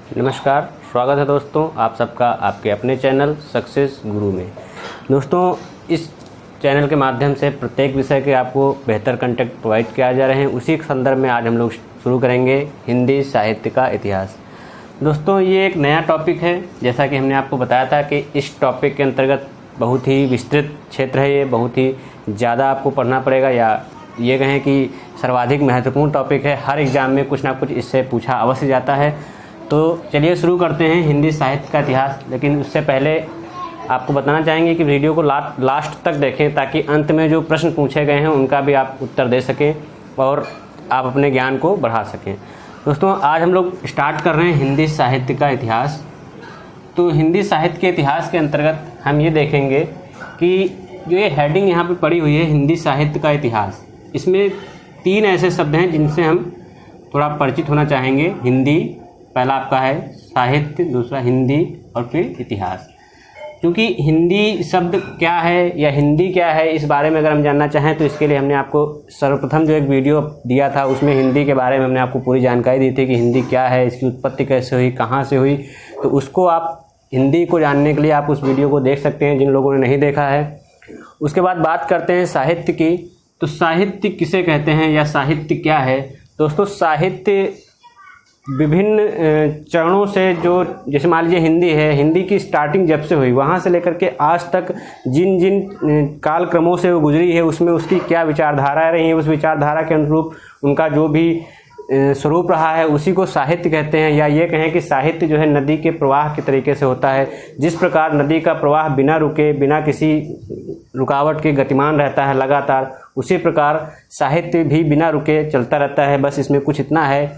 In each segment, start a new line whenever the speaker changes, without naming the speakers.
नमस्कार, स्वागत है दोस्तों आप सबका आपके अपने चैनल सक्सेस गुरु में। दोस्तों, इस चैनल के माध्यम से प्रत्येक विषय के आपको बेहतर कंटेंट प्रोवाइड किया जा रहे हैं। उसी के संदर्भ में आज हम लोग शुरू करेंगे हिंदी साहित्य का इतिहास। दोस्तों, ये एक नया टॉपिक है। जैसा कि हमने आपको बताया था कि इस टॉपिक के अंतर्गत बहुत ही विस्तृत क्षेत्र है, ये बहुत ही ज़्यादा आपको पढ़ना पड़ेगा, या ये कहें कि सर्वाधिक महत्वपूर्ण टॉपिक है। हर एग्ज़ाम में कुछ ना कुछ इससे पूछा अवश्य जाता है। तो चलिए शुरू करते हैं हिंदी साहित्य का इतिहास। लेकिन उससे पहले आपको बताना चाहेंगे कि वीडियो को लास्ट तक देखें, ताकि अंत में जो प्रश्न पूछे गए हैं उनका भी आप उत्तर दे सकें और आप अपने ज्ञान को बढ़ा सकें। दोस्तों, आज हम लोग स्टार्ट कर रहे हैं हिंदी साहित्य का इतिहास। तो हिंदी साहित्य के इतिहास के अंतर्गत हम ये देखेंगे कि जो ये हेडिंग यहाँ पे पड़ी हुई है हिंदी साहित्य का इतिहास, इसमें 3 ऐसे शब्द हैं जिनसे हम थोड़ा परिचित होना चाहेंगे। हिंदी पहला आपका है, साहित्य दूसरा हिंदी और फिर इतिहास। क्योंकि हिंदी शब्द क्या है या हिंदी क्या है, इस बारे में अगर हम जानना चाहें तो इसके लिए हमने आपको सर्वप्रथम जो एक वीडियो दिया था उसमें हिंदी के बारे में हमने आपको पूरी जानकारी दी थी कि हिंदी क्या है, इसकी उत्पत्ति कैसे हुई, कहाँ से हुई। तो उसको आप हिंदी को जानने के लिए आप उस वीडियो को देख सकते हैं जिन लोगों ने नहीं देखा है। उसके बाद बात करते हैं साहित्य की। तो साहित्य किसे कहते हैं या साहित्य क्या है? दोस्तों, साहित्य विभिन्न चरणों से, जो जैसे मान लीजिए हिंदी है, हिंदी की स्टार्टिंग जब से हुई वहाँ से लेकर के आज तक जिन जिन काल क्रमों से वो गुजरी है, उसमें उसकी क्या विचारधारा रही है, उस विचारधारा के अनुरूप उनका जो भी स्वरूप रहा है उसी को साहित्य कहते हैं। या ये कहें कि साहित्य जो है नदी के प्रवाह के तरीके से होता है। जिस प्रकार नदी का प्रवाह बिना रुके, बिना किसी रुकावट के गतिमान रहता है लगातार, उसी प्रकार साहित्य भी बिना रुके चलता रहता है। बस इसमें कुछ इतना है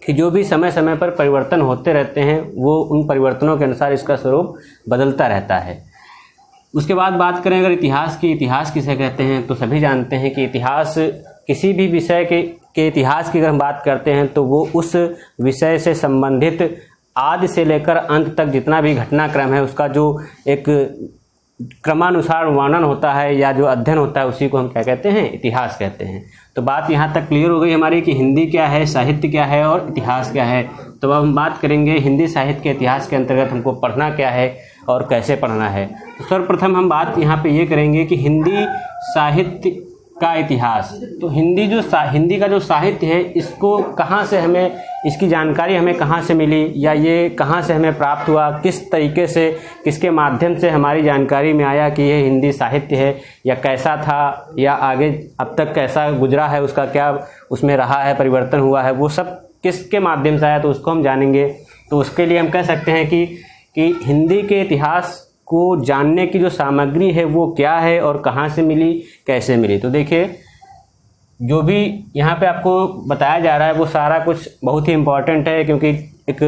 कि जो भी समय समय पर परिवर्तन होते रहते हैं, वो उन परिवर्तनों के अनुसार इसका स्वरूप बदलता रहता है। उसके बाद बात करें अगर इतिहास की, इतिहास किसे कहते हैं, तो सभी जानते हैं कि इतिहास किसी भी विषय के इतिहास की अगर हम बात करते हैं तो वो उस विषय से संबंधित आदि से लेकर अंत तक जितना भी घटनाक्रम है उसका जो एक क्रमानुसार वर्णन होता है या जो अध्ययन होता है, उसी को हम क्या कहते हैं? इतिहास कहते हैं। तो बात यहाँ तक क्लियर हो गई हमारी कि हिंदी क्या है, साहित्य क्या है और इतिहास क्या है। तो अब हम बात करेंगे हिंदी साहित्य के इतिहास के अंतर्गत हमको पढ़ना क्या है और कैसे पढ़ना है। तो सर्वप्रथम हम बात यहाँ पे ये करेंगे कि हिंदी साहित्य का इतिहास। तो हिंदी का जो साहित्य है, इसको कहाँ से हमें, इसकी जानकारी हमें कहाँ से मिली, या ये कहाँ से हमें प्राप्त हुआ, किस तरीके से, किसके माध्यम से हमारी जानकारी में आया कि ये हिंदी साहित्य है, या कैसा था, या आगे अब तक कैसा गुजरा है, उसका क्या उसमें रहा है, परिवर्तन हुआ है, वो सब किसके माध्यम से आया, तो उसको हम जानेंगे। तो उसके लिए हम कह सकते हैं कि हिंदी के इतिहास को जानने की जो सामग्री है वो क्या है और कहाँ से मिली, कैसे मिली। तो देखिए, जो भी यहाँ पे आपको बताया जा रहा है वो सारा कुछ बहुत ही इम्पॉर्टेंट है, क्योंकि एक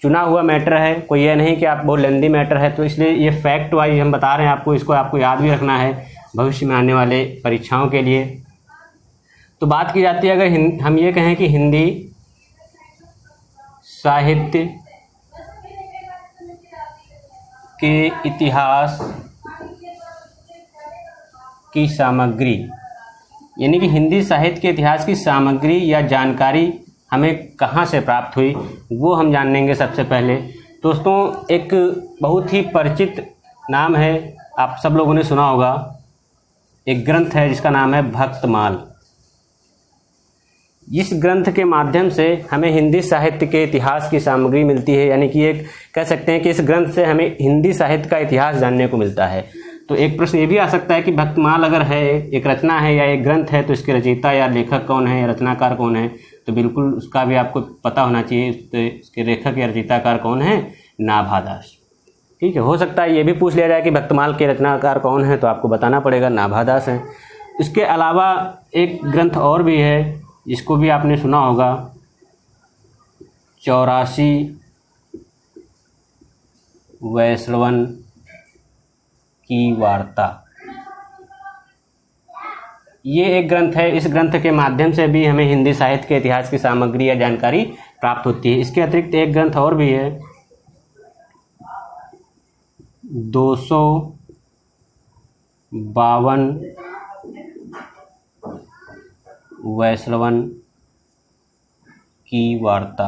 चुना हुआ मैटर है, कोई ये नहीं कि आप बहुत लेंदी मैटर है। तो इसलिए ये फैक्ट वाइज हम बता रहे हैं आपको, इसको आपको याद भी रखना है भविष्य में आने वाले परीक्षाओं के लिए। तो बात की जाती है, अगर हम ये कहें कि हिंदी साहित्य के इतिहास की सामग्री, यानी कि हिंदी साहित्य के इतिहास की सामग्री या जानकारी हमें कहाँ से प्राप्त हुई, वो हम जानेंगे सबसे पहले। दोस्तों, एक बहुत ही परिचित नाम है, आप सब लोगों ने सुना होगा, एक ग्रंथ है जिसका नाम है भक्तमाल। इस ग्रंथ के माध्यम से हमें हिंदी साहित्य के इतिहास की सामग्री मिलती है, यानी कि एक कह सकते हैं कि इस ग्रंथ से हमें हिंदी साहित्य का इतिहास जानने को मिलता है। तो एक प्रश्न ये भी आ सकता है कि भक्तमाल अगर है, एक रचना है या एक ग्रंथ है, तो इसके रचयिता या लेखक कौन है या रचनाकार कौन है? तो बिल्कुल उसका भी आपको पता होना चाहिए, तो इसके लेखक या रचयिताकार कौन है? नाभादास। ठीक है, हो सकता है ये भी पूछ लिया जाए कि भक्तमाल के रचनाकार कौन है, तो आपको बताना पड़ेगा नाभादास हैं। इसके अलावा एक ग्रंथ और भी है जिसको भी आपने सुना होगा, 84 वैष्णवन की वार्ता। ये एक ग्रंथ है, इस ग्रंथ के माध्यम से भी हमें हिंदी साहित्य के इतिहास की सामग्री या जानकारी प्राप्त होती है। इसके अतिरिक्त एक ग्रंथ और भी है, 252 वैष्णवन की वार्ता।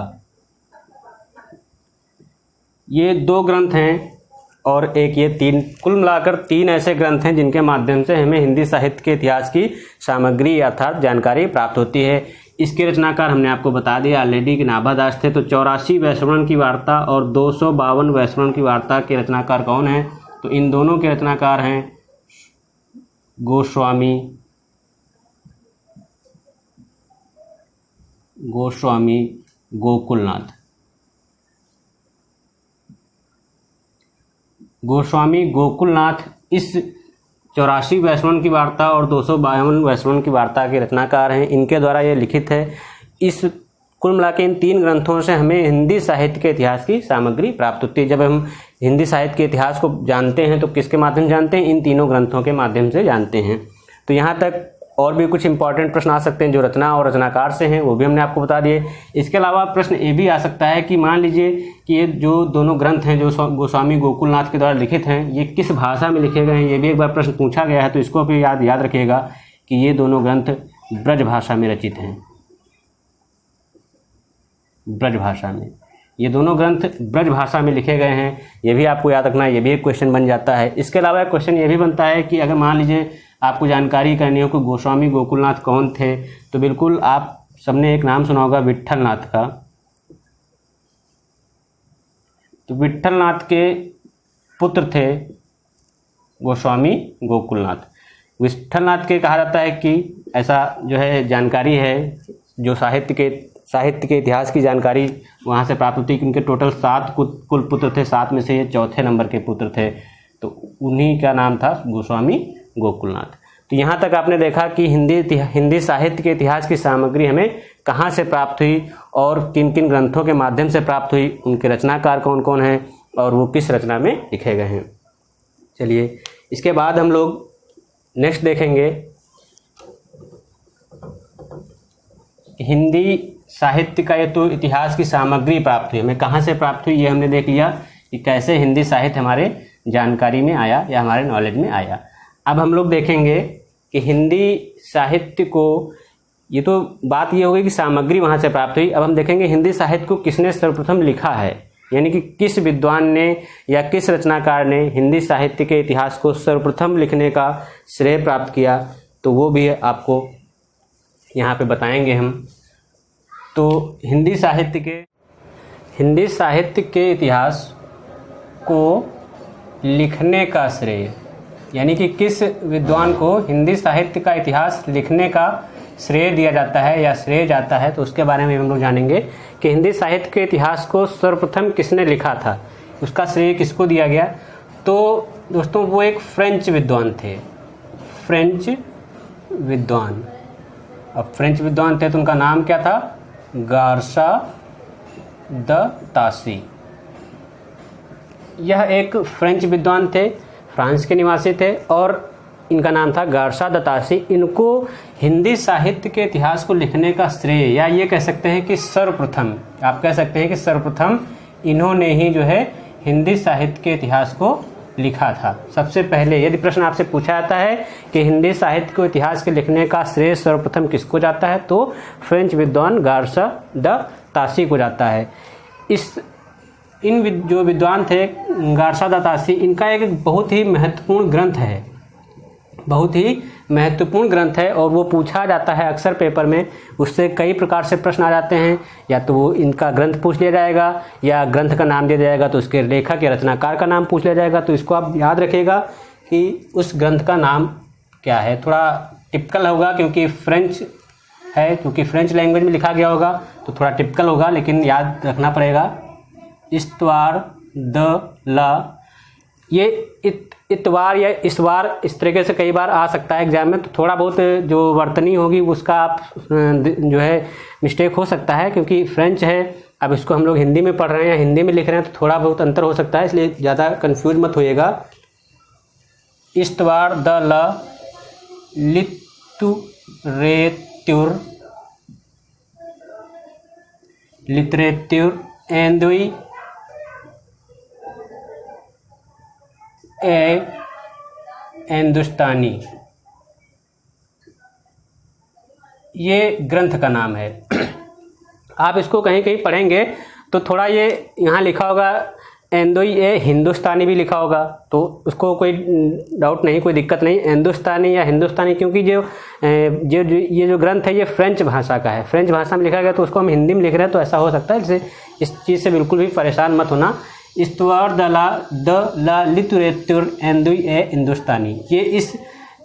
ये 2 ग्रंथ हैं और एक ये 3, कुल मिलाकर 3 ऐसे ग्रंथ हैं जिनके माध्यम से हमें हिंदी साहित्य के इतिहास की सामग्री अर्थात जानकारी प्राप्त होती है। इसके रचनाकार हमने आपको बता दिया ऑलरेडी कि नाभादास थे। तो 84 वैश्रवण की वार्ता और 252 वैश्रवण की वार्ता के रचनाकार कौन हैं? तो इन दोनों के रचनाकार हैं गोस्वामी गोकुलनाथ। गोस्वामी गोकुलनाथ इस 84 वैश्रवण की वार्ता और 252 वैश्रवण की वार्ता के रचनाकार हैं। इनके द्वारा ये लिखित है। इस कुल मिला के इन 3 ग्रंथों से हमें हिंदी साहित्य के इतिहास की सामग्री प्राप्त होती है। जब हम हिंदी साहित्य के इतिहास को जानते हैं तो किसके माध्यम से जानते हैं? इन तीनों ग्रंथों के माध्यम से जानते हैं। तो यहाँ तक और भी कुछ इंपॉर्टेंट प्रश्न आ सकते हैं जो रचना और रचनाकार से हैं, वो भी हमने आपको बता दिए। इसके अलावा प्रश्न ये भी आ सकता है कि मान लीजिए कि ये जो दोनों ग्रंथ हैं जो गोस्वामी गोकुलनाथ के द्वारा लिखित हैं, ये किस भाषा में लिखे गए हैं, ये भी एक बार प्रश्न पूछा गया है। तो इसको भी याद रखिएगा कि ये दोनों ग्रंथ ब्रज भाषा में रचित हैं। ब्रज भाषा में ये दोनों ग्रंथ ब्रज भाषा में लिखे गए हैं, ये भी आपको याद रखना है। ये भी एक क्वेश्चन बन जाता है। इसके अलावा एक क्वेश्चन ये भी बनता है कि अगर मान लीजिए आपको जानकारी करनी हो कि गोस्वामी गोकुलनाथ कौन थे, तो बिल्कुल आप सबने एक नाम सुना होगा विट्ठलनाथ का। तो विट्ठलनाथ के पुत्र थे गोस्वामी गोकुलनाथ। विट्ठलनाथ के कहा जाता है कि ऐसा जो है जानकारी है जो साहित्य के इतिहास की जानकारी वहाँ से प्राप्त होती है कि उनके टोटल 7 कुल पुत्र थे। 7 में से ये चौथे नंबर के पुत्र थे। तो उन्हीं का नाम था गोस्वामी गोकुलनाथ। तो यहाँ तक आपने देखा कि हिंदी साहित्य के इतिहास की सामग्री हमें कहाँ से प्राप्त हुई और किन किन ग्रंथों के माध्यम से प्राप्त हुई, उनके रचनाकार कौन कौन हैं और वो किस रचना में लिखे गए हैं। चलिए इसके बाद हम लोग नेक्स्ट देखेंगे हिंदी साहित्य का। ये तो इतिहास की सामग्री प्राप्त हुई, हमें कहाँ से प्राप्त हुई ये हमने देख लिया कि कैसे हिंदी साहित्य हमारे जानकारी में आया या हमारे नॉलेज में आया। अब हम लोग देखेंगे कि हिंदी साहित्य को, ये तो बात ये हो गई कि सामग्री वहाँ से प्राप्त हुई। अब हम देखेंगे हिंदी साहित्य को किसने सर्वप्रथम लिखा है, यानी कि किस विद्वान ने या किस रचनाकार ने हिंदी साहित्य के इतिहास को सर्वप्रथम लिखने का श्रेय प्राप्त किया। तो वो भी आपको यहाँ पे बताएंगे हम। तो हिंदी साहित्य के इतिहास को लिखने का श्रेय, यानी कि किस विद्वान को हिंदी साहित्य का इतिहास लिखने का श्रेय दिया जाता है या श्रेय जाता है, तो उसके बारे में हम लोग जानेंगे कि हिंदी साहित्य के इतिहास को सर्वप्रथम किसने लिखा था, उसका श्रेय किसको दिया गया। तो दोस्तों वो एक फ्रेंच विद्वान थे। फ्रेंच विद्वान थे तो उनका नाम क्या था? गार्सा द तासी। यह एक फ्रेंच विद्वान थे, फ्रांस के निवासी थे और इनका नाम था गार्सा द तासी। इनको हिंदी साहित्य के इतिहास को लिखने का श्रेय, या ये कह सकते हैं कि सर्वप्रथम, आप कह सकते हैं कि सर्वप्रथम इन्होंने ही जो है हिंदी साहित्य के इतिहास को लिखा था। सबसे पहले यदि प्रश्न आपसे पूछा जाता है कि हिंदी साहित्य को इतिहास के लिखने का श्रेय सर्वप्रथम किसको जाता है, तो फ्रेंच विद्वान गार्सा द तासी को जाता है। इन जो विद्वान थे गार्सा द तासी, इनका एक बहुत ही महत्वपूर्ण ग्रंथ है और वो पूछा जाता है अक्सर पेपर में। उससे कई प्रकार से प्रश्न आ जाते हैं, या तो वो इनका ग्रंथ पूछ लिया जाएगा या ग्रंथ का नाम दिया जाएगा तो उसके लेखक या रचनाकार का नाम पूछ लिया जाएगा। तो इसको आप याद रखिएगा कि उस ग्रंथ का नाम क्या है। थोड़ा टिपिकल होगा क्योंकि फ्रेंच है, क्योंकि फ्रेंच लैंग्वेज में लिखा गया होगा तो थोड़ा टिपिकल होगा, लेकिन याद रखना पड़ेगा। इस्तवार द ला, ये इतवार या इसवार इस तरीके से कई बार आ सकता है एग्जाम में। तो थोड़ा बहुत जो वर्तनी होगी उसका आप जो है मिस्टेक हो सकता है, क्योंकि फ्रेंच है। अब इसको हम लोग हिंदी में पढ़ रहे हैं या हिंदी में लिख रहे हैं तो थोड़ा बहुत अंतर हो सकता है, इसलिए ज़्यादा कंफ्यूज मत होइएगा। इस्तवार द ला लिटरेट्यूर एंदुई हिंदुस्तानी, ये ग्रंथ का नाम है। आप इसको कहीं कहीं पढ़ेंगे तो थोड़ा ये यहाँ लिखा होगा एंदोई ए हिंदुस्तानी भी लिखा होगा, तो उसको कोई डाउट नहीं, कोई दिक्कत नहीं, हिंदुस्तानी या हिंदुस्तानी, क्योंकि ये जो ग्रंथ है ये फ्रेंच भाषा का है, फ्रेंच भाषा में लिखा गया, तो उसको हम हिंदी में लिख रहे हैं तो ऐसा हो सकता है। इससे इस चीज़ से बिल्कुल भी परेशान मत होना। इस्तवार द ला लिटरेचर एंदोई ए हिंदुस्तानी, ये इस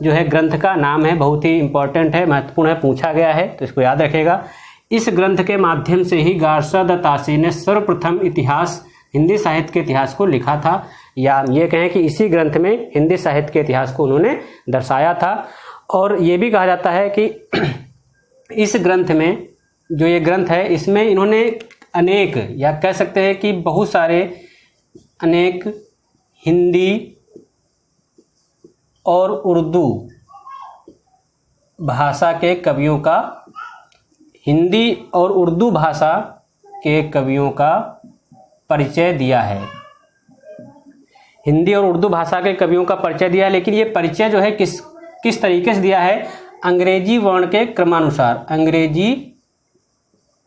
जो है ग्रंथ का नाम है, बहुत ही इंपॉर्टेंट है, महत्वपूर्ण है, पूछा गया है, तो इसको याद रखेगा। इस ग्रंथ के माध्यम से ही गारसा द तासी ने सर्वप्रथम इतिहास, हिंदी साहित्य के इतिहास को लिखा था, या ये कहें कि इसी ग्रंथ में हिंदी साहित्य के इतिहास को उन्होंने दर्शाया था। और ये भी कहा जाता है कि इस ग्रंथ में, जो ये ग्रंथ है, इसमें इन्होंने अनेक, या कह सकते हैं कि बहुत सारे, अनेक हिंदी और उर्दू भाषा के कवियों का, हिंदी और उर्दू भाषा के कवियों का परिचय दिया है, हिंदी और उर्दू भाषा के कवियों का परिचय दिया है। लेकिन ये परिचय जो है किस तरीके से दिया है? अंग्रेजी वर्ण के क्रमानुसार, अंग्रेजी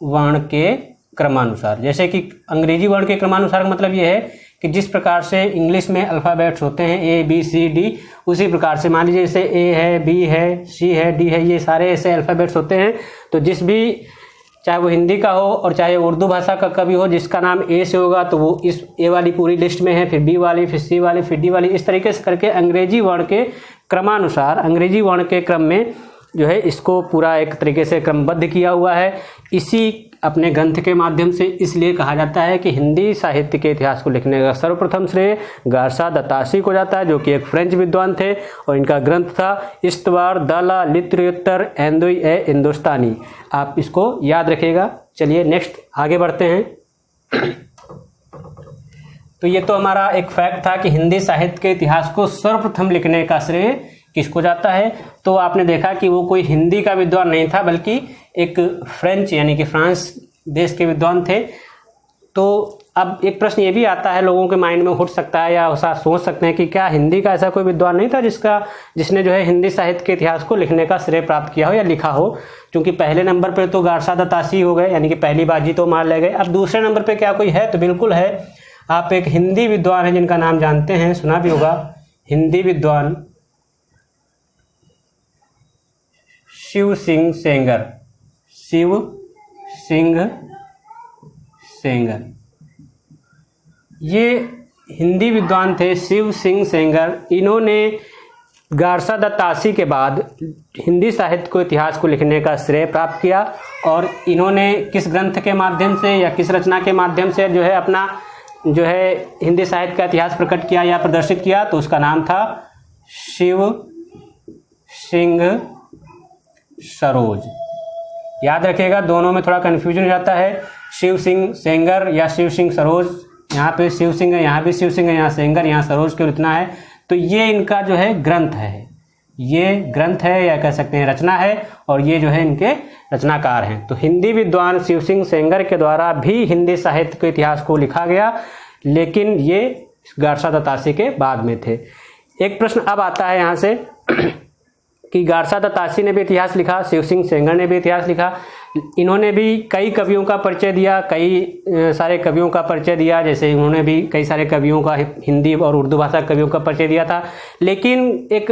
वर्ण के क्रमानुसार। जैसे कि अंग्रेजी वर्ण के क्रमानुसार का मतलब ये है कि जिस प्रकार से इंग्लिश में अल्फ़ाबेट्स होते हैं ए बी सी डी, उसी प्रकार से मान लीजिए जैसे ए है, बी है, सी है, डी है, ये सारे ऐसे अल्फ़ाबेट्स होते हैं। तो जिस भी, चाहे वो हिंदी का हो और चाहे उर्दू भाषा का कवि हो, जिसका नाम ए से होगा तो वो इस ए वाली पूरी लिस्ट में है, फिर बी वाली, फिर सी वाली, फिर डी वाली, इस तरीके से करके अंग्रेजी वर्ण के क्रमानुसार, अंग्रेजी वर्ण के क्रम में जो है इसको पूरा एक तरीके से क्रमबद्ध किया हुआ है इसी अपने ग्रंथ के माध्यम से। इसलिए कहा जाता है कि हिंदी साहित्य के इतिहास को लिखने का सर्वप्रथम श्रेय गारसा द तासी को जाता है, जो कि एक फ्रेंच विद्वान थे, और इनका ग्रंथ था इस्तवार द ला लिटरेचर एंदोई ए हिंदुस्तानी। आप इसको याद रखिएगा। चलिए नेक्स्ट आगे बढ़ते हैं। तो ये तो हमारा एक फैक्ट था कि हिंदी साहित्य के इतिहास को सर्वप्रथम लिखने का श्रेय किसको जाता है। तो आपने देखा कि वो कोई हिंदी का विद्वान नहीं था, बल्कि एक फ्रेंच यानी कि फ्रांस देश के विद्वान थे। तो अब एक प्रश्न ये भी आता है, लोगों के माइंड में उठ सकता है या ऐसा सोच सकते हैं कि क्या हिंदी का ऐसा कोई विद्वान नहीं था जिसने जो है हिंदी साहित्य के इतिहास को लिखने का श्रेय प्राप्त किया हो या लिखा हो। क्योंकि पहले नंबर पर तो गारसा द तासी हो गए, यानी कि पहली बाजी तो मार ले गए। अब दूसरे नंबर पर क्या कोई है? तो बिल्कुल है। आप एक हिंदी विद्वान है जिनका नाम जानते हैं, सुना भी होगा, हिंदी विद्वान शिव सिंह सेंगर, शिव सिंह सेंगर। ये हिंदी विद्वान थे शिव सिंह सेंगर। इन्होंने गारसा द तासी के बाद हिंदी साहित्य को इतिहास को लिखने का श्रेय प्राप्त किया। और इन्होंने किस ग्रंथ के माध्यम से या किस रचना के माध्यम से जो है अपना जो है हिंदी साहित्य का इतिहास प्रकट किया या प्रदर्शित किया? तो उसका नाम था शिव सिंह सरोज। याद रखिएगा, दोनों में थोड़ा कन्फ्यूजन हो जाता है, शिव सिंह सेंगर या शिव सिंह सरोज। यहाँ पे शिव सिंह है, यहाँ भी शिव सिंह है, यहाँ सेंगर, यहाँ सरोज के इतना है। तो ये इनका जो है ग्रंथ है, ये ग्रंथ है या कह सकते हैं रचना है, और ये जो है इनके रचनाकार हैं। तो हिंदी विद्वान शिव सिंह सेंगर के द्वारा भी हिंदी साहित्य के इतिहास को लिखा गया, लेकिन ये गारसा द तासी के बाद में थे। एक प्रश्न अब आता है यहाँ से कि गारसा द तासी ने भी इतिहास लिखा, शिव सिंह सेंगर ने भी इतिहास लिखा, इन्होंने भी कई कवियों का परिचय दिया, कई सारे कवियों का परिचय दिया। जैसे उन्होंने भी कई सारे कवियों का, हिंदी और उर्दू भाषा कवियों का परिचय दिया था। लेकिन एक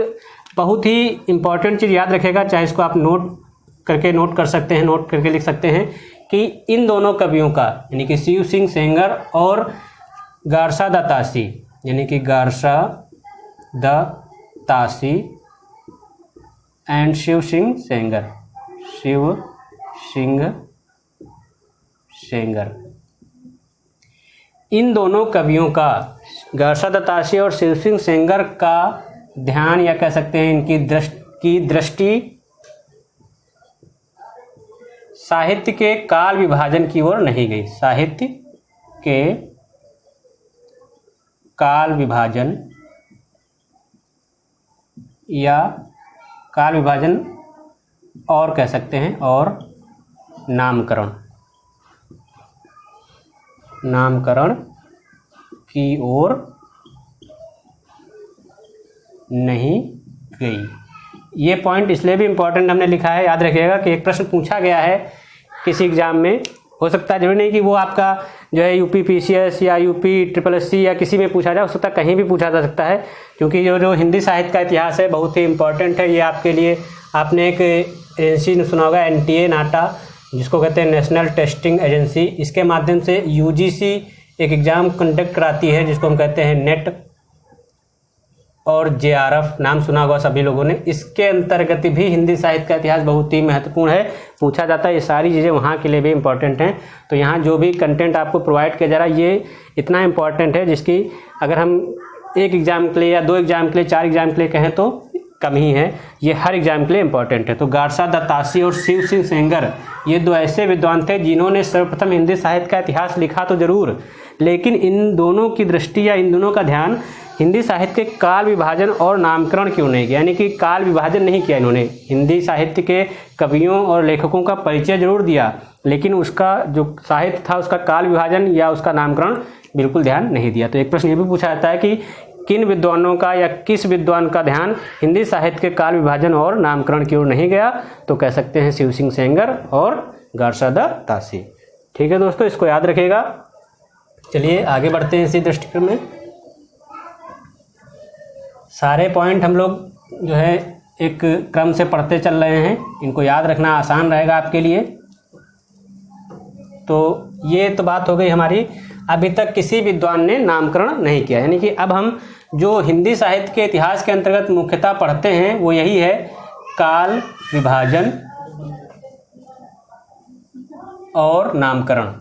बहुत ही इम्पॉर्टेंट चीज़ याद रखेगा, चाहे इसको आप नोट कर सकते हैं, नोट करके लिख सकते हैं, कि इन दोनों कवियों का यानी कि शिव सिंह सेंगर और गारसा द तासी, यानी कि Garcin de Tassy and Shiv Singh Sengar, Shiv Singh Sengar, इन दोनों कवियों का, गारसा द तासी और शिव सिंह सेंगर का ध्यान या कह सकते हैं इनकी दृष्टि साहित्य के काल विभाजन की ओर नहीं गई। साहित्य के काल विभाजन या काल विभाजन और कह सकते हैं और नामकरण की ओर नहीं गई। ये पॉइंट इसलिए भी इम्पोर्टेंट हमने लिखा है, याद रखिएगा कि एक प्रश्न पूछा गया है किसी एग्जाम में, हो सकता है, जरूरी नहीं कि वो आपका जो है यूपी पीसीएस या यूपी SSSC या किसी में पूछा जाए, हो सकता है कहीं भी पूछा जा सकता है, क्योंकि जो हिंदी साहित्य का इतिहास है बहुत ही इम्पोर्टेंट है। ये आपके लिए, आपने एक एजेंसी सुना होगा NTA नाटा, जिसको कहते हैं नेशनल टेस्टिंग एजेंसी, इसके माध्यम से UGC एक एग्ज़ाम कंडक्ट कराती है जिसको हम कहते हैं नेट और JRF, नाम सुना होगा सभी लोगों ने। इसके अंतर्गत भी हिंदी साहित्य का इतिहास बहुत ही महत्वपूर्ण है, पूछा जाता है। ये सारी चीज़ें वहाँ के लिए भी इम्पॉर्टेंट हैं। तो यहाँ जो भी कंटेंट आपको प्रोवाइड किया जा रहा है ये इतना इम्पॉर्टेंट है, जिसकी अगर हम एक एग्ज़ाम के लिए या 2 एग्ज़ाम के लिए, 4 एग्ज़ाम के लिए कहें तो कम ही है, ये हर एग्ज़ाम के लिए इम्पॉर्टेंट है। तो गारसा दत्तासी और शिव सिंह सेंगर, ये 2 ऐसे विद्वान थे जिन्होंने सर्वप्रथम हिंदी साहित्य का इतिहास लिखा तो जरूर, लेकिन इन दोनों की दृष्टि या इन दोनों का ध्यान हिंदी साहित्य के काल विभाजन और नामकरण क्यों नहीं किया, यानी कि काल विभाजन नहीं किया इन्होंने। हिंदी साहित्य के कवियों और लेखकों का परिचय जरूर दिया, लेकिन उसका जो साहित्य था उसका काल विभाजन या उसका नामकरण बिल्कुल ध्यान नहीं दिया। तो एक प्रश्न ये भी पूछा जाता है कि किन विद्वानों का या किस विद्वान का ध्यान हिंदी साहित्य के काल विभाजन और नामकरण की ओर नहीं गया, तो कह सकते हैं शिव सिंह सेंगर और गारसा दत्तासी। ठीक है दोस्तों, इसको याद रखिएगा। चलिए आगे बढ़ते हैं इसी दृष्टिक्रम में। सारे पॉइंट हम लोग जो है एक क्रम से पढ़ते चल रहे हैं, इनको याद रखना आसान रहेगा आपके लिए। तो ये तो बात हो गई हमारी, अभी तक किसी विद्वान ने नामकरण नहीं किया, यानी कि अब हम जो हिंदी साहित्य के इतिहास के अंतर्गत मुख्यतः पढ़ते हैं वो यही है काल विभाजन और नामकरण।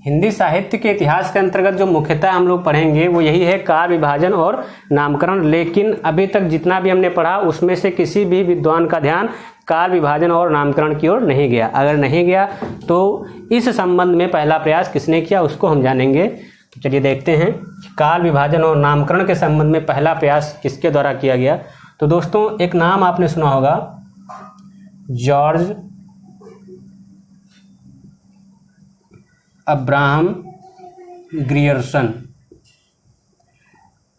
हिंदी साहित्य के इतिहास के अंतर्गत जो मुख्यतः हम लोग पढ़ेंगे वो यही है काल विभाजन और नामकरण। लेकिन अभी तक जितना भी हमने पढ़ा उसमें से किसी भी विद्वान का ध्यान काल विभाजन और नामकरण की ओर नहीं गया। अगर नहीं गया तो इस संबंध में पहला प्रयास किसने किया उसको हम जानेंगे। तो चलिए देखते हैं काल विभाजन और नामकरण के संबंध में पहला प्रयास किसके द्वारा किया गया। तो दोस्तों एक नाम आपने सुना होगा, जॉर्ज अब्राहम ग्रियर्सन।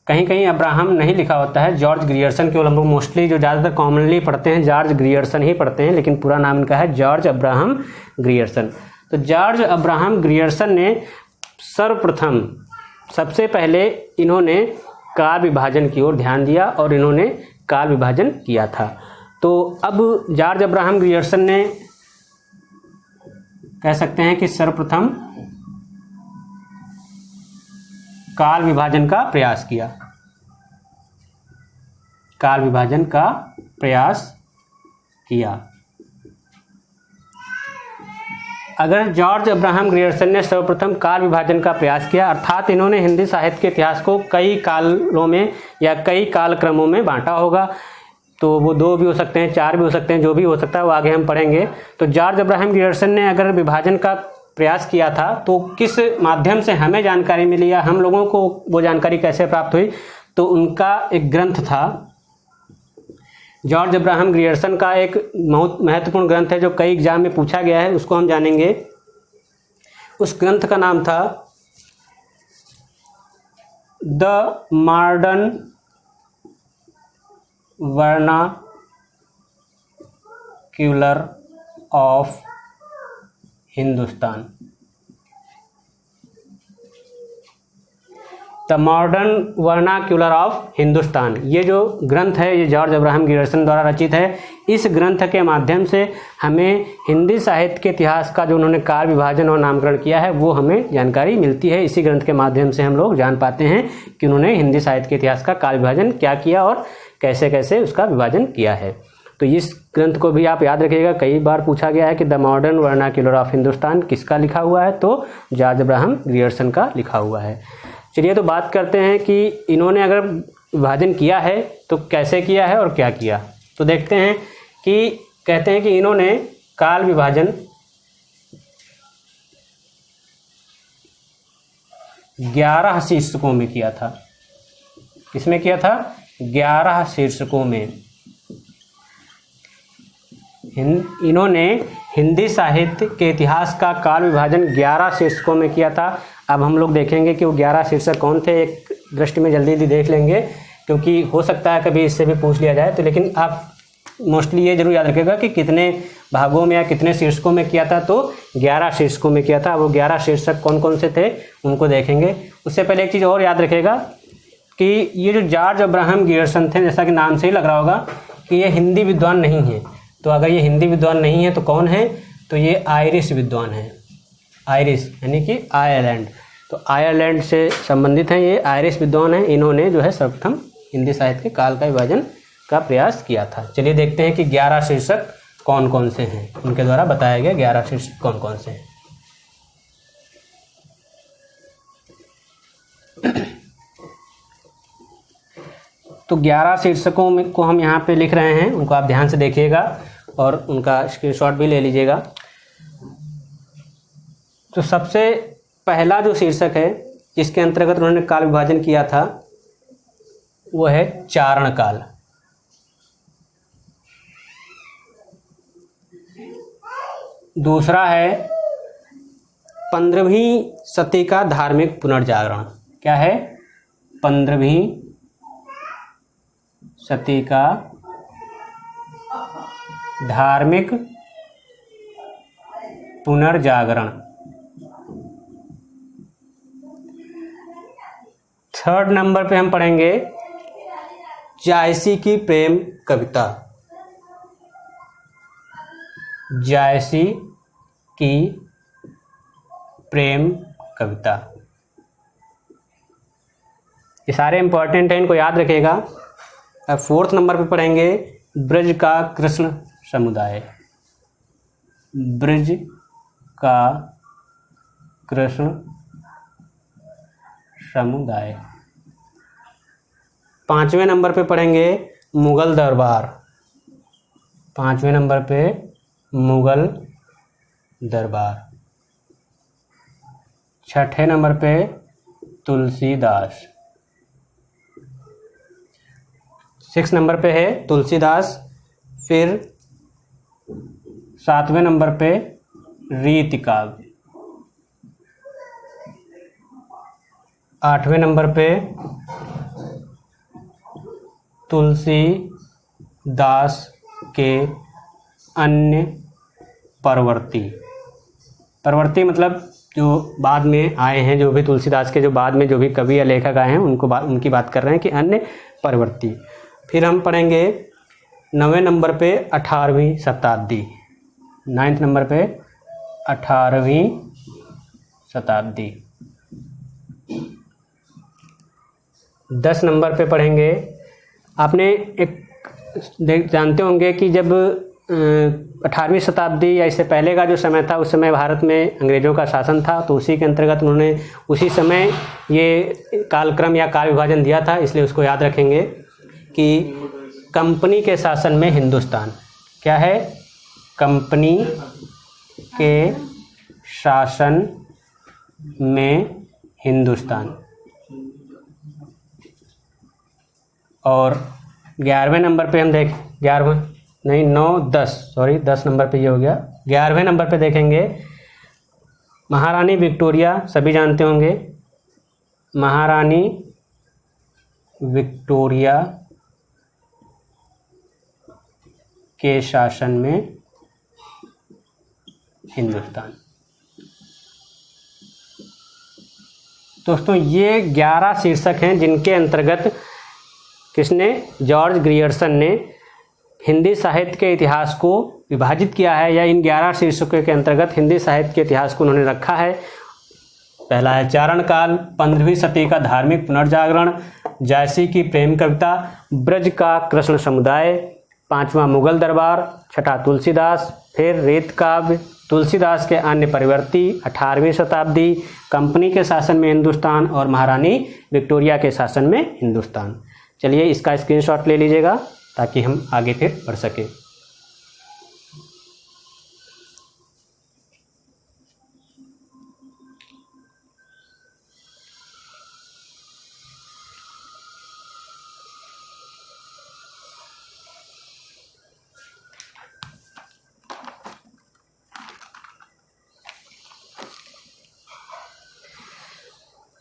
कहीं कहीं अब्राहम नहीं लिखा होता है, जॉर्ज ग्रियर्सन केवल हम लोग मोस्टली जो ज़्यादातर कॉमनली पढ़ते हैं जॉर्ज ग्रियर्सन ही पढ़ते हैं, लेकिन पूरा नाम इनका है जॉर्ज अब्राहम ग्रियर्सन। तो जॉर्ज अब्राहम ग्रियर्सन ने सर्वप्रथम सबसे पहले इन्होंने काल विभाजन की ओर ध्यान दिया और इन्होंने काल विभाजन किया था। तो अब जॉर्ज अब्राहम ग्रियर्सन ने कह सकते हैं कि सर्वप्रथम काल विभाजन का प्रयास किया, काल विभाजन का प्रयास किया। अगर जॉर्ज अब्राहम ग्रियर्सन ने सर्वप्रथम काल विभाजन का प्रयास किया, अर्थात इन्होंने हिंदी साहित्य के इतिहास को कई कालों में या कई कालक्रमों में बांटा होगा। तो वो 2 भी हो सकते हैं, 4 भी हो सकते हैं, जो भी हो सकता है वो आगे हम पढ़ेंगे। तो जॉर्ज अब्राहम ग्रियर्सन ने अगर विभाजन का प्रयास किया था तो किस माध्यम से हमें जानकारी मिली या हम लोगों को वो जानकारी कैसे प्राप्त हुई, तो उनका एक ग्रंथ था, जॉर्ज अब्राहम ग्रियर्सन का एक बहुत महत्वपूर्ण ग्रंथ है जो कई एग्जाम में पूछा गया है, उसको हम जानेंगे। उस ग्रंथ का नाम था the modern vernacular of Hindustan. The modern vernacular of Hindustan, ये जो ग्रंथ है ये जॉर्ज अब्राहम ग्रियर्सन द्वारा रचित है। इस ग्रंथ के माध्यम से हमें हिंदी साहित्य के इतिहास का जो उन्होंने काल विभाजन और नामकरण किया है वो हमें जानकारी मिलती है। इसी ग्रंथ के माध्यम से हम लोग जान पाते हैं कि उन्होंने हिंदी साहित्य के इतिहास का काल विभाजन क्या किया और कैसे कैसे उसका विभाजन किया है। तो इस ग्रंथ को भी आप याद रखिएगा, कई बार पूछा गया है कि the modern vernacular of Hindustan किसका लिखा हुआ है, तो जॉर्ज अब्राहम ग्रियर्सन का लिखा हुआ है। चलिए तो बात करते हैं कि इन्होंने अगर विभाजन किया है तो कैसे किया है और क्या किया। तो देखते हैं कि कहते हैं कि इन्होंने काल विभाजन 11 शीर्षकों में किया था। किसमें किया था? 11 शीर्षकों में। इन्होंने हिंदी साहित्य के इतिहास का काल विभाजन 11 शीर्षकों में किया था। अब हम लोग देखेंगे कि वो 11 शीर्षक कौन थे, एक दृष्टि में जल्दी जल्दी देख लेंगे, क्योंकि हो सकता है कभी इससे भी पूछ लिया जाए। तो लेकिन आप मोस्टली ये जरूर याद रखेगा कि कितने भागों में या कितने शीर्षकों में किया था, तो 11 शीर्षकों में किया था। वो 11 शीर्षक कौन कौन से थे उनको देखेंगे। उससे पहले एक चीज़ और याद रखेगा कि ये जो जॉर्ज अब्राहम गियर्सन थे, जैसा कि नाम से ही लग रहा होगा कि ये हिंदी विद्वान नहीं है। तो अगर ये हिंदी विद्वान नहीं है तो कौन है, तो ये आयरिश विद्वान है। आयरिश यानी कि आयरलैंड, तो आयरलैंड से संबंधित हैं ये आयरिश विद्वान हैं। इन्होंने जो है सर्वप्रथम हिंदी साहित्य के काल का विभाजन का प्रयास किया था। चलिए देखते हैं कि 11 शीर्षक कौन कौन से हैं, उनके द्वारा बताया गया 11 शीर्षक कौन कौन से हैं। तो 11 शीर्षकों में को हम यहाँ पे लिख रहे हैं, उनको आप ध्यान से देखिएगा और उनका स्क्रीनशॉट भी ले लीजिएगा। तो सबसे पहला जो शीर्षक है जिसके अंतर्गत उन्होंने काल विभाजन किया था वो है चारण काल। दूसरा है 15वीं सदी का धार्मिक पुनर्जागरण। क्या है? 15वीं सदी का धार्मिक पुनर्जागरण। थर्ड नंबर पे हम पढ़ेंगे जायसी की प्रेम कविता। जायसी की प्रेम कविता। ये सारे इंपॉर्टेंट हैं, इनको याद रखिएगा। अब फोर्थ नंबर पे पढ़ेंगे ब्रज का कृष्ण समुदाय। ब्रज का कृष्ण समुदाय। 5वें नंबर पे पढ़ेंगे मुगल दरबार। 5वें नंबर पे मुगल दरबार। 6ठे नंबर पे तुलसीदास। 6 नंबर पे है तुलसीदास। फिर 7वें नंबर पे रीति काव्य। 8वें नंबर पे तुलसीदास के अन्य परवर्ती। परवर्ती मतलब जो बाद में आए हैं, जो भी तुलसीदास के जो बाद में जो भी कवि या लेखक आए हैं उनकी बात कर रहे हैं कि अन्य परवर्ती। फिर हम पढ़ेंगे 9वें नंबर पे 18वीं शताब्दी। 9th नंबर पे 18वीं शताब्दी। 10 नंबर पे पढ़ेंगे, आपने एक जानते होंगे कि जब 18वीं शताब्दी या इससे पहले का जो समय था उस समय भारत में अंग्रेज़ों का शासन था, तो उसी के अंतर्गत उन्होंने उसी समय ये कालक्रम या काल विभाजन दिया था। इसलिए उसको याद रखेंगे कि कंपनी के शासन में हिंदुस्तान। क्या है? कंपनी के शासन में हिंदुस्तान। और 11वें नंबर पे हम 10 नंबर पे ये हो गया। 11वें नंबर पे देखेंगे महारानी विक्टोरिया। सभी जानते होंगे महारानी विक्टोरिया के शासन में हिंदुस्तान। दोस्तों ये 11 शीर्षक हैं जिनके अंतर्गत किसने? जॉर्ज ग्रियर्सन ने हिंदी साहित्य के इतिहास को विभाजित किया है, या इन 11 शीर्षकों के अंतर्गत हिंदी साहित्य के इतिहास को उन्होंने रखा है। पहला है चारण काल, 15वीं सदी का धार्मिक पुनर्जागरण, जायसी की प्रेम कविता, ब्रज का कृष्ण समुदाय, 5वां मुगल दरबार, 6ठा तुलसीदास, फिर रीत काव्य, तुलसीदास के अन्य परिवर्ती, 18वीं शताब्दी, कंपनी के शासन में हिंदुस्तान और महारानी विक्टोरिया के शासन में हिंदुस्तान। चलिए इसका स्क्रीनशॉट ले लीजिएगा ताकि हम आगे फिर बढ़ सके।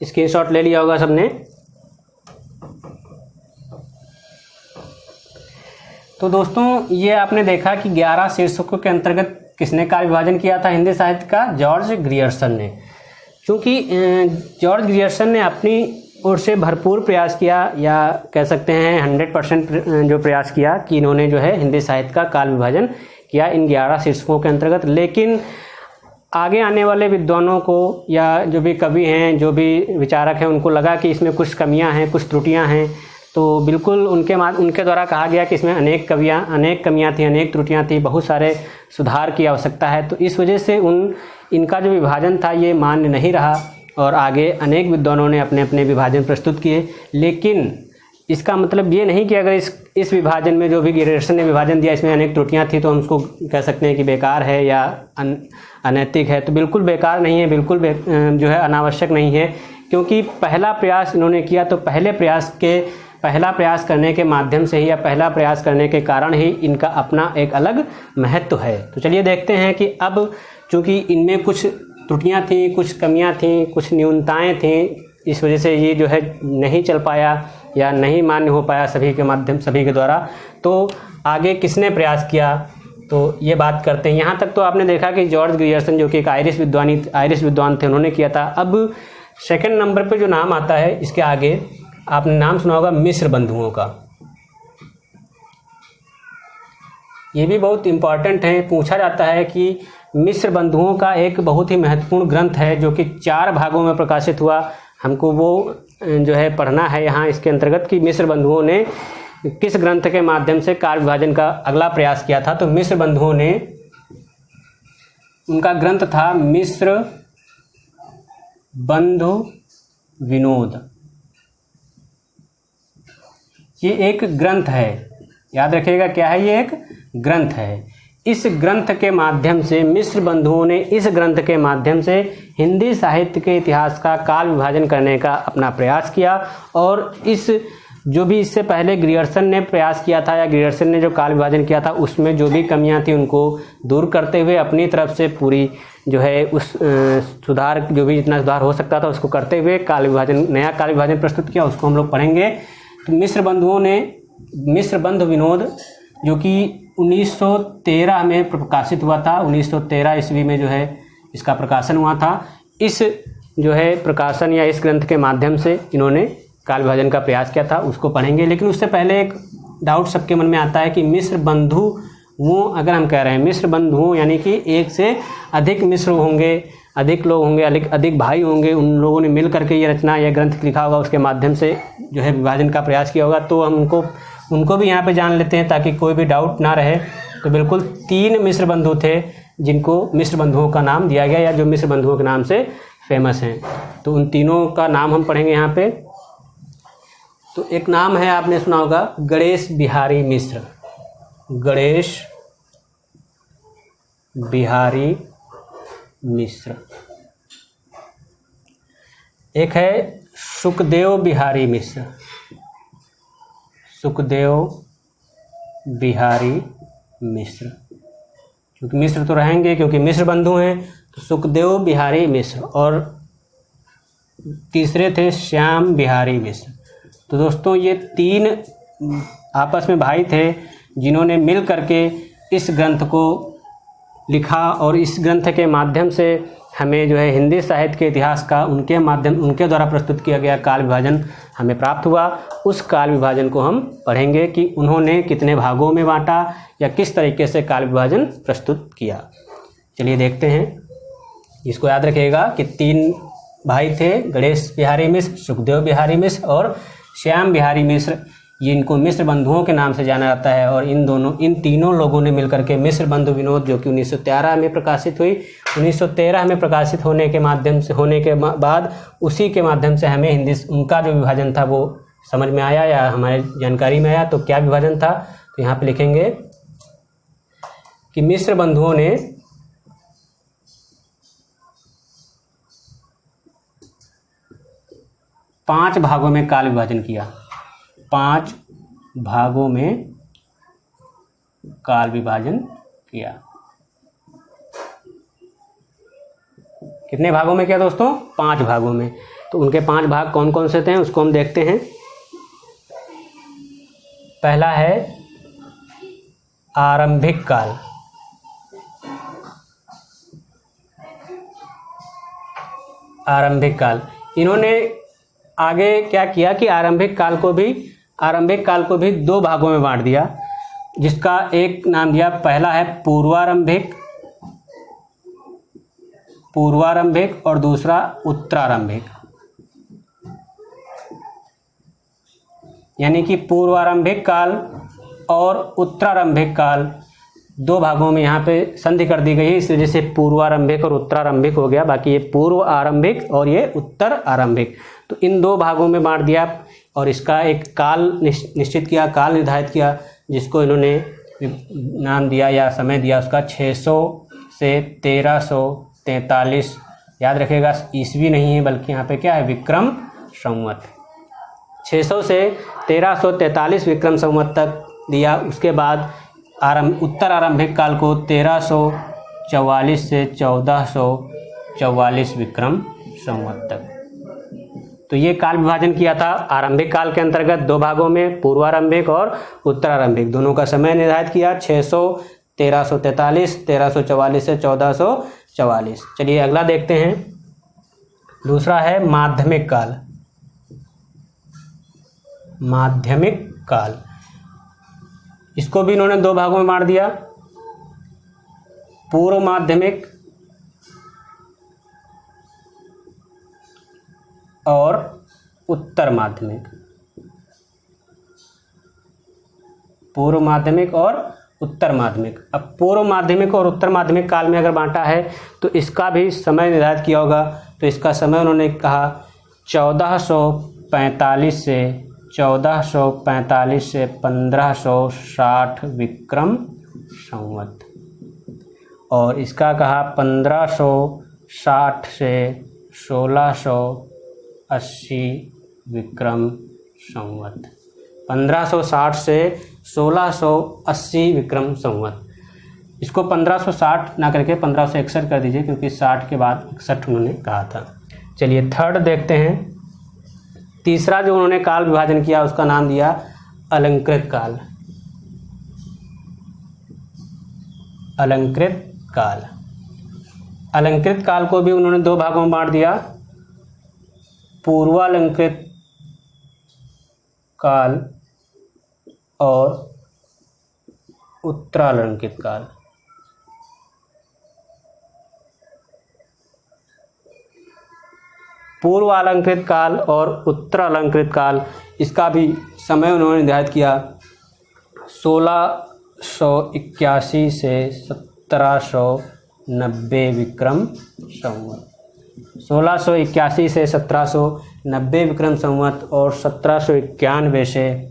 स्क्रीनशॉट ले लिया होगा सबने। तो दोस्तों ये आपने देखा कि 11 शीर्षकों के अंतर्गत किसने कार्य विभाजन किया था हिंदी साहित्य का? जॉर्ज ग्रियर्सन ने। क्योंकि जॉर्ज ग्रियर्सन ने अपनी ओर से भरपूर प्रयास किया, या कह सकते हैं 100% जो प्रयास किया कि इन्होंने जो है हिंदी साहित्य का काल विभाजन किया इन 11 शीर्षकों के अंतर्गत। लेकिन आगे आने वाले विद्वानों को या जो भी कवि हैं, जो भी विचारक हैं, उनको लगा कि इसमें कुछ कमियां हैं, कुछ त्रुटियां हैं। तो बिल्कुल उनके द्वारा कहा गया कि इसमें अनेक कमियां थी, अनेक त्रुटियां थी, बहुत सारे सुधार की आवश्यकता है। तो इस वजह से इनका जो विभाजन था ये मान्य नहीं रहा और आगे अनेक विद्वानों ने अपने अपने विभाजन प्रस्तुत किए। लेकिन इसका मतलब ये नहीं कि अगर इस विभाजन में जो भी ग्रियर्सन ने विभाजन दिया इसमें अनेक त्रुटियां थी तो हम उसको कह सकते हैं कि बेकार है या अनैतिक है। तो बिल्कुल बेकार नहीं है, बिल्कुल जो है अनावश्यक नहीं है। क्योंकि पहला प्रयास इन्होंने किया तो पहला प्रयास करने के माध्यम से ही या पहला प्रयास करने के कारण ही इनका अपना एक अलग महत्व है। तो चलिए देखते हैं कि अब चूँकि इनमें कुछ त्रुटियां थी, कुछ कमियां थी, कुछ न्यूनताएं थी, इस वजह से ये जो है नहीं चल पाया या नहीं मान्य हो पाया सभी के द्वारा। तो आगे किसने प्रयास किया, तो ये बात करते हैं। यहाँ तक तो आपने देखा कि जॉर्ज ग्रियर्सन जो कि एक आयरिश विद्वान थे, उन्होंने किया था। अब सेकंड नंबर पे जो नाम आता है इसके आगे, आपने नाम सुना होगा मिस्र बंधुओं का। ये भी बहुत इम्पॉर्टेंट है। पूछा जाता है कि मिस्र बंधुओं का एक बहुत ही महत्वपूर्ण ग्रंथ है जो कि 4 भागों में प्रकाशित हुआ। हमको वो जो है पढ़ना है यहाँ इसके अंतर्गत कि मिस्र बंधुओं ने किस ग्रंथ के माध्यम से कार्य विभाजन का अगला प्रयास किया था। तो मिस्र बंधुओं ने, उनका ग्रंथ था मिस्र बंधु विनोद। ये एक ग्रंथ है, याद रखिएगा क्या है, ये एक ग्रंथ है। इस ग्रंथ के माध्यम से मिस्र बंधुओं ने इस ग्रंथ के माध्यम से हिंदी साहित्य के इतिहास का काल विभाजन करने का अपना प्रयास किया। और जो भी इससे पहले ग्रियर्सन ने प्रयास किया था या ग्रियर्सन ने जो काल विभाजन किया था उसमें जो भी कमियां थी उनको दूर करते हुए अपनी तरफ से पूरी जो है उस सुधार, जो भी जितना सुधार हो सकता था उसको करते हुए नया काल विभाजन प्रस्तुत किया। उसको हम लोग पढ़ेंगे। तो मिस्र बंधुओं ने मिस्र बंधु विनोद जो कि 1913 में प्रकाशित हुआ था, 1913 ईस्वी में जो है इसका प्रकाशन हुआ था। इस जो है प्रकाशन या इस ग्रंथ के माध्यम से इन्होंने काल विभाजन का प्रयास किया था, उसको पढ़ेंगे। लेकिन उससे पहले एक डाउट सबके मन में आता है कि मिस्र बंधु वो अगर हम कह रहे हैं मिस्र बंधु यानी कि एक से अधिक मिस्र होंगे, अधिक लोग होंगे, अधिक भाई होंगे, उन लोगों ने मिल करके ये रचना या ग्रंथ लिखा होगा, उसके माध्यम से जो है विभाजन का प्रयास किया होगा। तो हम उनको भी यहाँ पे जान लेते हैं ताकि कोई भी डाउट ना रहे। तो बिल्कुल 3 मिस्र बंधु थे जिनको मिस्र बंधुओं का नाम दिया गया या जो मिस्र बंधुओं के नाम से फेमस हैं। तो उन तीनों का नाम हम पढ़ेंगे यहाँ पे। तो एक नाम है, आपने सुना होगा, गणेश बिहारी मिश्र। गणेश बिहारी मिश्र। एक है सुखदेव बिहारी मिश्र। सुखदेव बिहारी मिश्र, क्योंकि मिश्र तो रहेंगे क्योंकि मिश्र बंधु हैं, तो सुखदेव बिहारी मिश्र। और तीसरे थे श्याम बिहारी मिश्र। तो दोस्तों ये 3 आपस में भाई थे जिन्होंने मिल करके इस ग्रंथ को लिखा और इस ग्रंथ के माध्यम से हमें जो है हिंदी साहित्य के इतिहास का उनके द्वारा प्रस्तुत किया गया काल विभाजन हमें प्राप्त हुआ। उस काल विभाजन को हम पढ़ेंगे कि उन्होंने कितने भागों में बांटा या किस तरीके से काल विभाजन प्रस्तुत किया। चलिए देखते हैं। इसको याद रखिएगा कि 3 भाई थे, गणेश बिहारी मिश्र, सुखदेव बिहारी मिश्र और श्याम बिहारी मिश्र। ये इनको मिस्र बंधुओं के नाम से जाना जाता है। और इन तीनों लोगों ने मिलकर के मिस्र बंधु विनोद जो कि 1913 में प्रकाशित हुई, 1913 में प्रकाशित होने के बाद उसी के माध्यम से हमें हिंदी उनका जो विभाजन था वो समझ में आया या हमारे जानकारी में आया। तो क्या विभाजन था, तो यहाँ पे लिखेंगे कि मिस्र बंधुओं ने पांच भागों में काल विभाजन किया। 5 भागों में काल विभाजन किया। कितने भागों में किया दोस्तों? 5 भागों में। तो उनके 5 भाग कौन कौन से थे उसको हम देखते हैं। पहला है आरंभिक काल। आरंभिक काल, इन्होंने आगे क्या किया कि आरंभिक काल को भी दो भागों में बांट दिया, जिसका एक नाम दिया, पहला है पूर्वारंभिक और दूसरा उत्तरारंभिक। यानी कि पूर्वारंभिक काल और उत्तरारंभिक काल दो भागों में यहाँ पे संधि कर दी गई है, इस वजह से पूर्वारंभिक और उत्तरारंभिक हो गया। बाकी ये पूर्व आरंभिक और ये उत्तर आरंभिक, तो इन दो भागों में बांट दिया और इसका एक काल निश्चित किया, काल निर्धारित किया, जिसको इन्होंने नाम दिया या समय दिया उसका 600 से 1343। याद रखिएगा ईस्वी नहीं है, बल्कि यहाँ पे क्या है, विक्रम संवत। 600 से 1343 विक्रम संवत तक दिया। उसके बाद उत्तर आरंभिक काल को 1344 से 1444 विक्रम संवत तक। तो ये काल विभाजन किया था आरंभिक काल के अंतर्गत दो भागों में, पूर्वारंभिक और उत्तरारंभिक, दोनों का समय निर्धारित किया 600, 1343, 1344 से 1444। चलिए अगला देखते हैं, दूसरा है माध्यमिक काल। माध्यमिक काल, इसको भी इन्होंने दो भागों में बांट दिया, पूर्व माध्यमिक और उत्तर माध्यमिक। पूर्व माध्यमिक और उत्तर माध्यमिक। अब पूर्व माध्यमिक और उत्तर माध्यमिक काल में अगर बांटा है तो इसका भी समय निर्धारित किया होगा। तो इसका समय उन्होंने कहा 1445 से 1560 विक्रम संवत, और इसका कहा 1560 से 1680 विक्रम संवत। 1560 से 1680 विक्रम संवत। इसको 1560 ना करके 1561 कर दीजिए, क्योंकि 60 के बाद 61 उन्होंने कहा था। चलिए थर्ड देखते हैं, तीसरा जो उन्होंने काल विभाजन किया उसका नाम दिया अलंकृत काल। अलंकृत काल, अलंकृत काल को भी उन्होंने दो भागों में बांट दिया, पूर्वालंकृत काल और उत्तरालंकृत काल। पूर्वालंकृत काल और उत्तरालंकृत काल, इसका भी समय उन्होंने निर्धारित किया 1681 से 1790 विक्रम संवत। 1681 से 1790 विक्रम संवत और 1791 से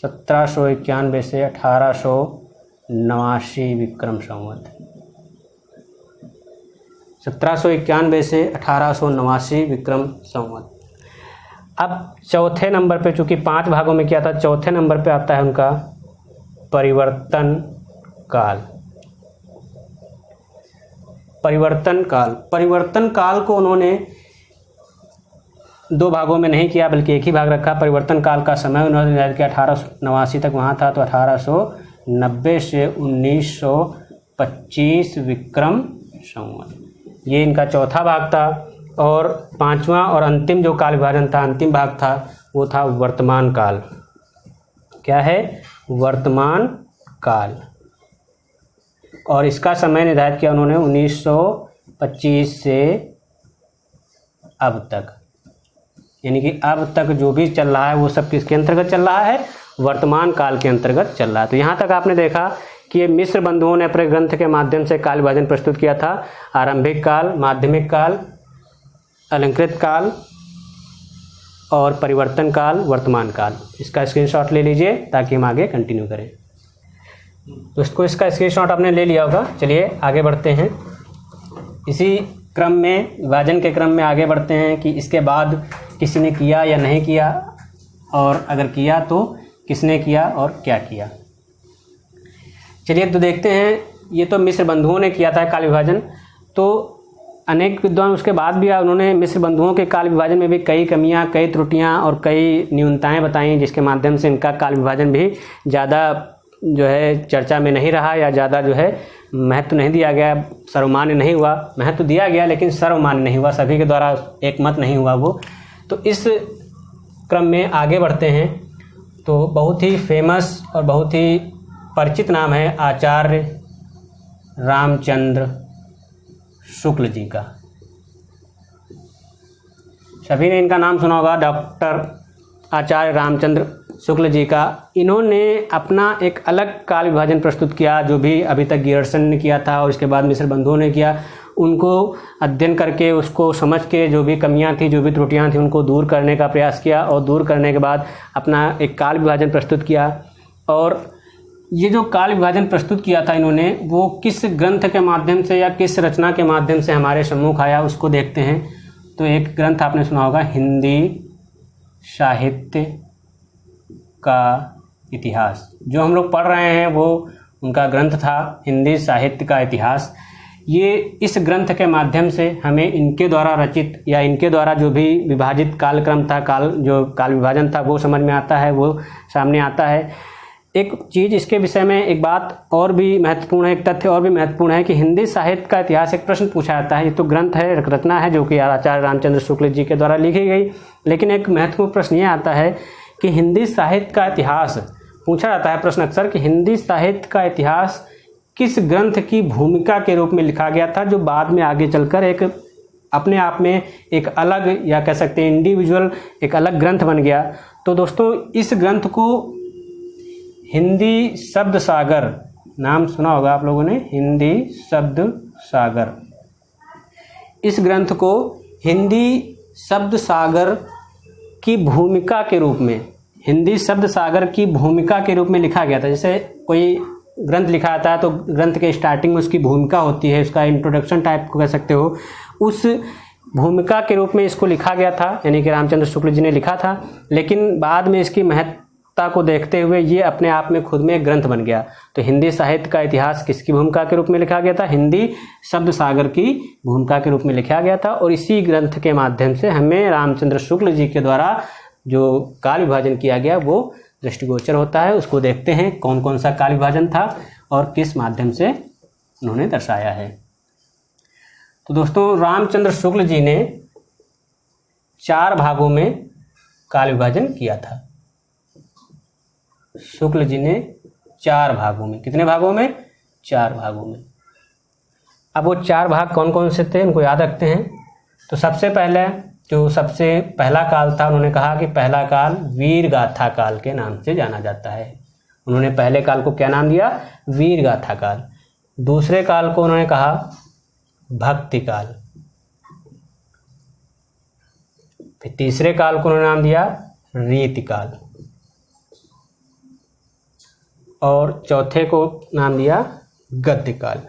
1889 विक्रम संवत। 1791 से 1889 विक्रम संवत। अब चौथे नंबर पे, चूंकि 5 भागों में किया था, चौथे नंबर पे आता है उनका परिवर्तन काल। परिवर्तन काल, परिवर्तन काल को उन्होंने दो भागों में नहीं किया, बल्कि एक ही भाग रखा। परिवर्तन काल का समय उन्होंने निर्धारित किया 1889 तक वहाँ था, तो 1890 से 1925 विक्रम संवत। ये इनका चौथा भाग था। और पांचवा और अंतिम जो काल विभाजन था, अंतिम भाग था, वो था वर्तमान काल। क्या है? वर्तमान काल। और इसका समय निर्धारित किया उन्होंने 1925 से अब तक, यानी कि अब तक जो भी चल रहा है वो सब किसके अंतर्गत चल रहा है? वर्तमान काल के अंतर्गत चल रहा है। तो यहाँ तक आपने देखा कि ये मिस्र बंधुओं ने अपने ग्रंथ के माध्यम से काल विभाजन प्रस्तुत किया था। आरंभिक काल, माध्यमिक काल, अलंकृत काल और परिवर्तन काल, वर्तमान काल। इसका स्क्रीनशॉट ले लीजिए ताकि हम आगे कंटिन्यू करें। दोस्तों इसका स्क्रीनशॉट आपने ले लिया होगा। चलिए आगे बढ़ते हैं। इसी क्रम में, विभाजन के क्रम में आगे बढ़ते हैं कि इसके बाद किसी ने किया या नहीं किया, और अगर किया तो किसने किया और क्या किया। चलिए तो देखते हैं। ये तो मिस्र बंधुओं ने किया था काल विभाजन। तो अनेक विद्वान उसके बाद भी उन्होंने मिस्र बंधुओं के काल विभाजन में भी कई कमियां, कई त्रुटियां और कई न्यूनताएं बताई, जिसके माध्यम से इनका काल विभाजन भी ज़्यादा जो है चर्चा में नहीं रहा या ज़्यादा जो है महत्व नहीं दिया गया, सर्वमान्य नहीं हुआ। महत्व दिया गया लेकिन सर्वमान्य नहीं हुआ, सभी के द्वारा एक मत नहीं हुआ वो। तो इस क्रम में आगे बढ़ते हैं। तो बहुत ही फेमस और बहुत ही परिचित नाम है आचार्य रामचंद्र शुक्ल जी का। सभी ने इनका नाम सुना होगा, डॉक्टर आचार्य रामचंद्र शुक्ल जी का। इन्होंने अपना एक अलग काल विभाजन प्रस्तुत किया, जो भी अभी तक गियर्सन ने किया था और इसके बाद मिश्र बंधुओं ने किया। उनको अध्ययन करके, उसको समझ के, जो भी कमियां थी, जो भी त्रुटियां थी, उनको दूर करने का प्रयास किया और दूर करने के बाद अपना एक काल विभाजन प्रस्तुत किया। और ये जो काल विभाजन प्रस्तुत किया था इन्होंने, वो किस ग्रंथ के माध्यम से या किस रचना के माध्यम से हमारे सम्मुख आया, उसको देखते हैं। तो एक ग्रंथ आपने सुना होगा, हिंदी साहित्य का इतिहास। जो हम लोग पढ़ रहे हैं वो उनका ग्रंथ था, हिंदी साहित्य का इतिहास। ये इस ग्रंथ के माध्यम से हमें इनके द्वारा रचित या इनके द्वारा जो भी विभाजित कालक्रम था, जो काल विभाजन था, वो समझ में आता है, वो सामने आता है। एक चीज़ इसके विषय में, एक बात और भी महत्वपूर्ण है, एक तथ्य और भी महत्वपूर्ण है कि हिंदी साहित्य का इतिहास एक प्रश्न पूछा जाता है। ये तो ग्रंथ है, एक रचना है जो कि आचार्य रामचंद्र शुक्ल जी के द्वारा लिखी गई, लेकिन एक महत्वपूर्ण प्रश्न ये आता है कि हिंदी साहित्य का इतिहास पूछा जाता है प्रश्न अक्सर, कि हिंदी साहित्य का इतिहास किस ग्रंथ की भूमिका के रूप में लिखा गया था, जो बाद में आगे चलकर एक अपने आप में एक अलग, या कह सकते हैं इंडिविजुअल, एक अलग ग्रंथ बन गया। तो दोस्तों, इस ग्रंथ को हिंदी शब्द सागर, नाम सुना होगा आप लोगों ने, हिंदी शब्द सागर। इस ग्रंथ को हिंदी शब्द सागर की भूमिका के रूप में, हिंदी शब्द सागर की भूमिका के रूप में लिखा गया था। जैसे कोई ग्रंथ लिखा जाता है तो ग्रंथ के स्टार्टिंग में उसकी भूमिका होती है, उसका इंट्रोडक्शन टाइप को कह सकते हो। उस भूमिका के रूप में इसको लिखा गया था, यानी कि रामचंद्र शुक्ल जी ने लिखा था। लेकिन बाद में इसकी महत्वता को देखते हुए ये अपने आप में खुद में एक ग्रंथ बन गया। तो हिंदी साहित्य का इतिहास किसकी भूमिका के रूप में लिखा गया था? हिंदी शब्द सागर की भूमिका के रूप में लिखा गया था। और इसी ग्रंथ के माध्यम से हमें रामचंद्र शुक्ल जी के द्वारा जो काल विभाजन किया गया वो दृष्टिगोचर होता है। उसको देखते हैं कौन कौन सा काल विभाजन था और किस माध्यम से उन्होंने दर्शाया है। तो दोस्तों, रामचंद्र शुक्ल जी ने 4 भागों में काल विभाजन किया था। शुक्ल जी ने 4 भागों में, कितने भागों में? 4 भागों में। अब वो 4 भाग कौन कौन से थे उनको याद रखते हैं। तो सबसे पहला काल था, उन्होंने कहा कि पहला काल वीर गाथा काल के नाम से जाना जाता है। उन्होंने पहले काल को क्या नाम दिया? वीर गाथा काल। दूसरे काल को उन्होंने कहा भक्ति काल। फिर तीसरे काल को उन्होंने नाम दिया रीति काल। और चौथे को नाम दिया गद्य काल।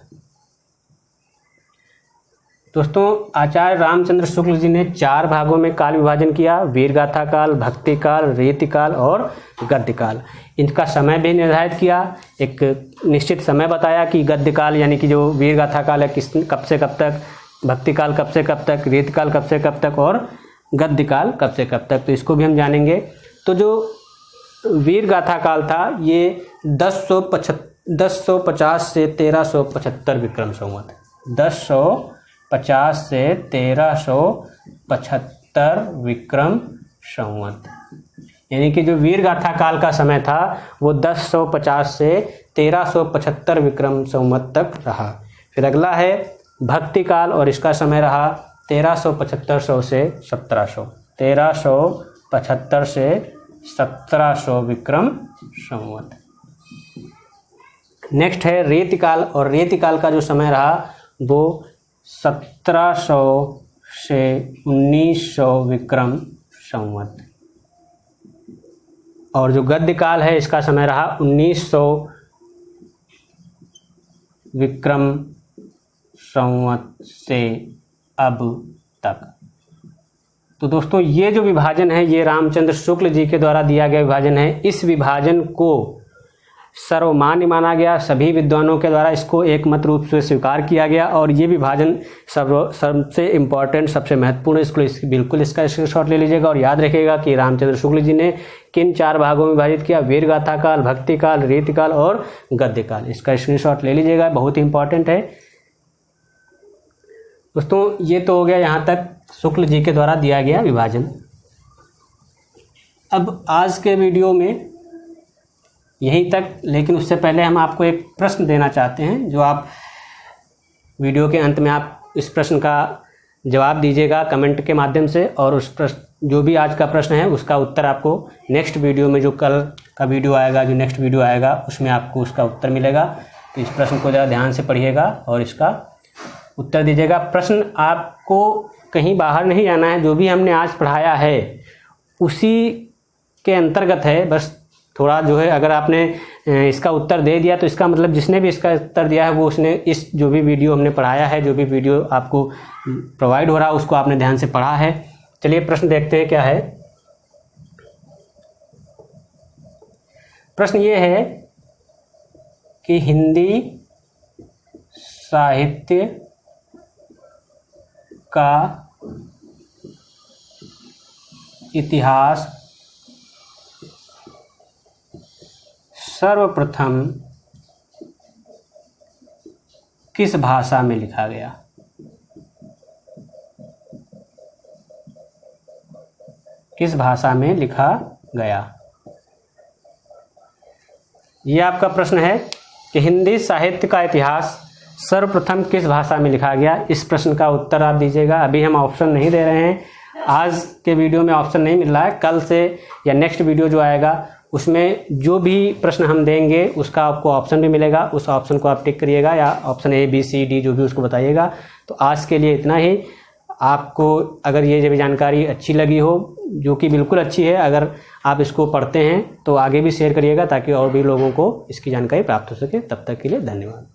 दोस्तों, आचार्य रामचंद्र शुक्ल जी ने 4 भागों में काल विभाजन किया, वीरगाथा काल, भक्ति काल, रीति काल और गद्य काल। इनका समय भी निर्धारित किया, एक निश्चित समय बताया कि गद्य काल यानी कि जो वीरगाथा काल है कब से कब तक, भक्ति काल कब से कब तक, रीति काल कब से कब तक और गद्य काल कब से कब तक। तो इसको भी हम जानेंगे। तो जो वीरगाथा काल था ये 1050 से 1375 विक्रम संवत, 1050 से 1375 विक्रम संवत, यानी कि जो वीरगाथा काल का समय था वो 1050 से 1375 विक्रम संवत तक रहा। फिर अगला है भक्ति काल और इसका समय रहा 1375 से 1700, 1375 से 1700 विक्रम संवत। नेक्स्ट है रीति काल और रीति काल का जो समय रहा वो 1700 से 1900 विक्रम संवत। और जो गद्य काल है इसका समय रहा 1900 विक्रम संवत से अब तक। तो दोस्तों, ये जो विभाजन है ये रामचंद्र शुक्ल जी के द्वारा दिया गया विभाजन है। इस विभाजन को सर्वमान्य माना गया, सभी विद्वानों के द्वारा इसको एकमत रूप से स्वीकार किया गया। और ये विभाजन सबसे इम्पॉर्टेंट, सबसे महत्वपूर्ण, इसको बिल्कुल इसका स्क्रीनशॉट ले लीजिएगा और याद रखिएगा कि रामचंद्र शुक्ल जी ने किन 4 भागों में विभाजित किया, वीर गाथा काल, भक्ति काल, रीति काल और गद्य काल। इसका स्क्रीनशॉट ले लीजिएगा, बहुत ही इंपॉर्टेंट है दोस्तों। ये तो हो गया यहाँ तक शुक्ल जी के द्वारा दिया गया विभाजन। अब आज के वीडियो में यहीं तक, लेकिन उससे पहले हम आपको एक प्रश्न देना चाहते हैं, जो आप वीडियो के अंत में आप इस प्रश्न का जवाब दीजिएगा कमेंट के माध्यम से। और उस प्रश्न, जो भी आज का प्रश्न है, उसका उत्तर आपको नेक्स्ट वीडियो में, जो कल का वीडियो आएगा, जो नेक्स्ट वीडियो आएगा, उसमें आपको उसका उत्तर मिलेगा। तो इस प्रश्न को ज़रा ध्यान से पढ़िएगा और इसका उत्तर दीजिएगा। प्रश्न आपको कहीं बाहर नहीं जाना है, जो भी हमने आज पढ़ाया है उसी के अंतर्गत है। बस थोड़ा जो है, अगर आपने इसका उत्तर दे दिया तो इसका मतलब जिसने भी इसका उत्तर दिया है वो उसने इस जो भी वीडियो हमने पढ़ाया है, जो भी वीडियो आपको प्रोवाइड हो रहा है, उसको आपने ध्यान से पढ़ा है। चलिए प्रश्न देखते हैं क्या है। प्रश्न ये है कि हिंदी साहित्य का इतिहास सर्वप्रथम किस भाषा में लिखा गया? किस भाषा में लिखा गया? ये आपका प्रश्न है कि हिंदी साहित्य का इतिहास सर्वप्रथम किस भाषा में लिखा गया। इस प्रश्न का उत्तर आप दीजिएगा। अभी हम ऑप्शन नहीं दे रहे हैं, आज के वीडियो में ऑप्शन नहीं मिल रहा है। कल से या नेक्स्ट वीडियो जो आएगा उसमें जो भी प्रश्न हम देंगे उसका आपको ऑप्शन भी मिलेगा, उस ऑप्शन को आप टिक करिएगा, या option A, B, C, D जो भी उसको बताइएगा। तो आज के लिए इतना ही। आपको अगर ये जो जानकारी अच्छी लगी हो, जो कि बिल्कुल अच्छी है, अगर आप इसको पढ़ते हैं तो आगे भी शेयर करिएगा ताकि और भी लोगों को इसकी जानकारी प्राप्त हो सके। तब तक के लिए धन्यवाद।